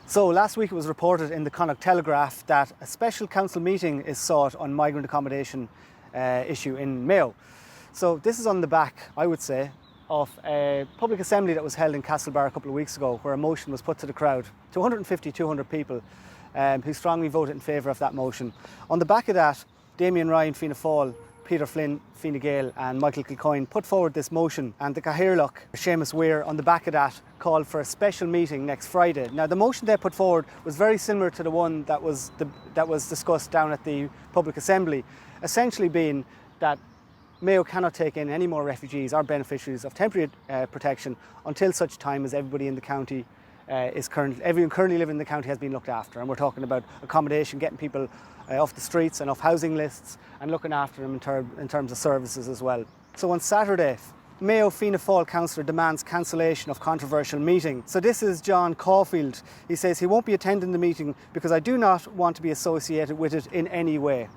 So last week it was reported in the Connacht Telegraph that a special council meeting is sought on migrant accommodation issue in Mayo. So this is on the back, I would say, of a public assembly that was held in Castlebar a couple of weeks ago, where a motion was put to the crowd to 150, 200 people who strongly voted in favour of that motion. On the back of that, Damien Ryan, Fianna Fáil, Peter Flynn, Fine Gael and Michael Kilcoyne put forward this motion, and the Cathaoirleach, Seamus Weir, on the back of that called for a special meeting next Friday. Now the motion they put forward was very similar to the one that was discussed down at the public assembly, essentially being that Mayo cannot take in any more refugees or beneficiaries of temporary protection until such time as everybody in the county everyone currently living in the county has been looked after. And we're talking about accommodation, getting people off the streets and off housing lists and looking after them in terms of services as well. So on Saturday, Mayo Fianna Fáil councillor demands cancellation of controversial meeting. So this is John Caulfield. He says he won't be attending the meeting because I do not want to be associated with it in any way.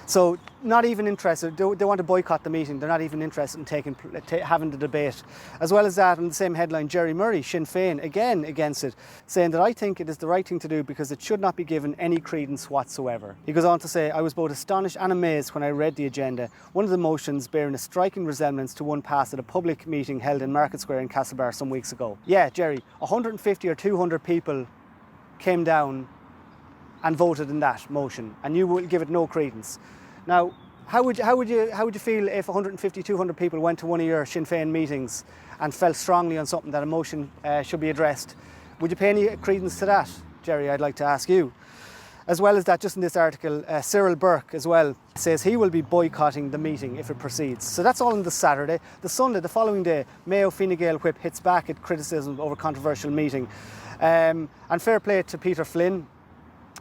So not even interested, they want to boycott the meeting, they're not even interested in having the debate. As well as that, on the same headline, Jerry Murray, Sinn Féin, again against it, saying that I think it is the right thing to do because it should not be given any credence whatsoever. He goes on to say, I was both astonished and amazed when I read the agenda, one of the motions bearing a striking resemblance to one passed at a public meeting held in Market Square in Castlebar some weeks ago. Yeah, Jerry, 150 or 200 people came down and voted in that motion, and you will give it no credence. Now, how would you feel if 150, 200 people went to one of your Sinn Féin meetings and felt strongly on something that a motion should be addressed? Would you pay any credence to that, Jerry? I'd like to ask you. As well as that, just in this article, Cyril Burke as well says he will be boycotting the meeting if it proceeds. So that's all on the Saturday. The Sunday, the following day, Mayo Fine Gael whip hits back at criticism over controversial meeting. And fair play to Peter Flynn,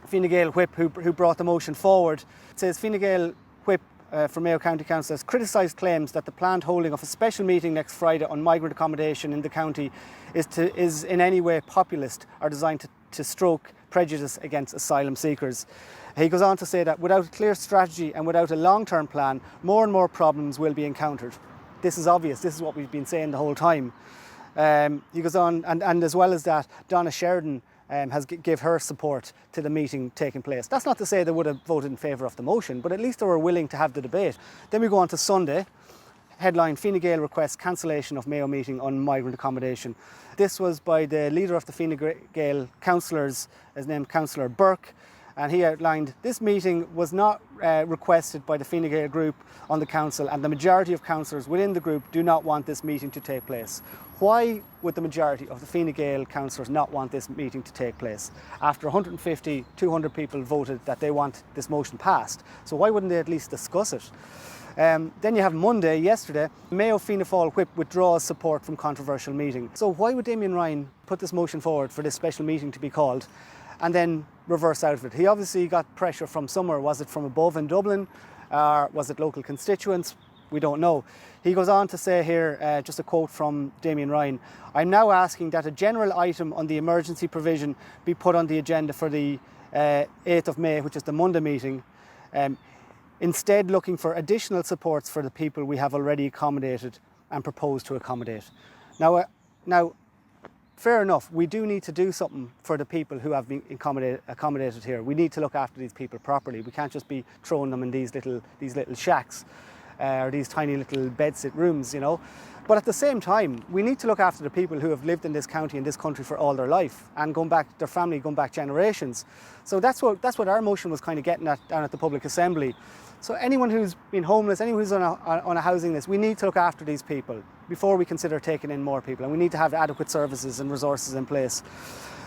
Fine Gael whip who brought the motion forward. It says Fine Gael whip from Mayo County Council has criticised claims that the planned holding of a special meeting next Friday on migrant accommodation in the county is in any way populist or designed to stroke prejudice against asylum seekers. He goes on to say that without a clear strategy and without a long-term plan, more and more problems will be encountered. This is obvious, this is what we've been saying the whole time. He goes on, and as well as that, Donna Sheridan has give her support to the meeting taking place. That's not to say they would have voted in favour of the motion, but at least they were willing to have the debate. Then we go on to Sunday. Headline, Fine Gael requests cancellation of Mayo meeting on migrant accommodation. This was by the leader of the Fine Gael councillors, his name Councillor Burke, and he outlined this meeting was not requested by the Fine Gael group on the council, and the majority of councillors within the group do not want this meeting to take place. Why would the majority of the Fine Gael councillors not want this meeting to take place? After 150, 200 people voted that they want this motion passed. So why wouldn't they at least discuss it? Then you have Monday, yesterday, Mayo Fianna Fáil whip withdraws support from controversial meeting. So why would Damien Ryan put this motion forward for this special meeting to be called and then reverse out of it? He obviously got pressure from somewhere. Was it from above in Dublin? Or was it local constituents? We don't know. He goes on to say here, just a quote from Damien Ryan, I'm now asking that a general item on the emergency provision be put on the agenda for the 8th of May, which is the Monday meeting, instead looking for additional supports for the people we have already accommodated and proposed to accommodate. Now, fair enough, we do need to do something for the people who have been accommodated here. We need to look after these people properly. We can't just be throwing them in these little shacks. Or these tiny little bedsit rooms, you know. But at the same time, we need to look after the people who have lived in this county and this country for all their life and their family going back generations. So that's what our motion was kind of getting at down at the public assembly. So anyone who's been homeless, anyone who's on a housing list, we need to look after these people before we consider taking in more people, and we need to have adequate services and resources in place.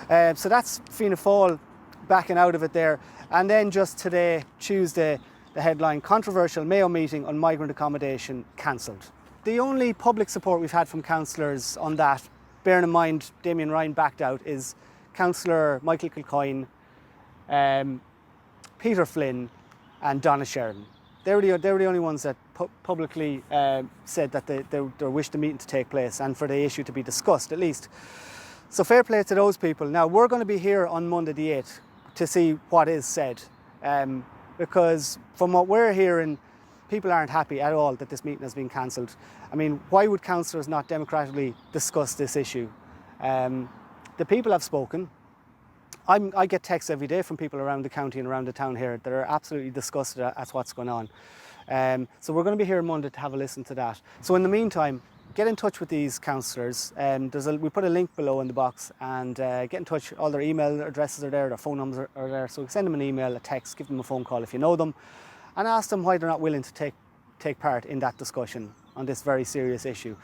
So that's Fianna Fáil backing out of it there. And then just today, Tuesday, the headline, controversial Mayo meeting on migrant accommodation cancelled. The only public support we've had from councillors on that, bearing in mind Damien Ryan backed out, is Councillor Michael Kilcoyne, Peter Flynn and Donna Sheridan. They were the only ones that publicly said that they wished the meeting to take place and for the issue to be discussed at least. So fair play to those people. Now we're going to be here on Monday the 8th to see what is said. Because from what we're hearing, people aren't happy at all that this meeting has been cancelled. I mean, why would councillors not democratically discuss this issue? The people have spoken. I get texts every day from people around the county and around the town here that are absolutely disgusted at what's going on. So we're going to be here Monday to have a listen to that. So in the meantime, get in touch with these councillors. We put a link below in the box, and get in touch. All their email addresses are there, their phone numbers are there. So send them an email, a text, give them a phone call if you know them, and ask them why they're not willing to take part in that discussion on this very serious issue.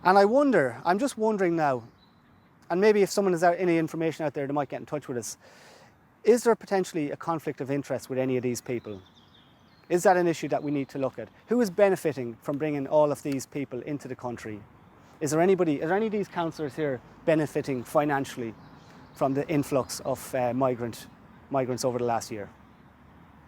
And I'm just wondering now, and maybe if someone has any information out there, they might get in touch with us. Is there potentially a conflict of interest with any of these people? Is that an issue that we need to look at? Who is benefiting from bringing all of these people into the country? Are any of these councillors here benefiting financially from the influx of migrants over the last year?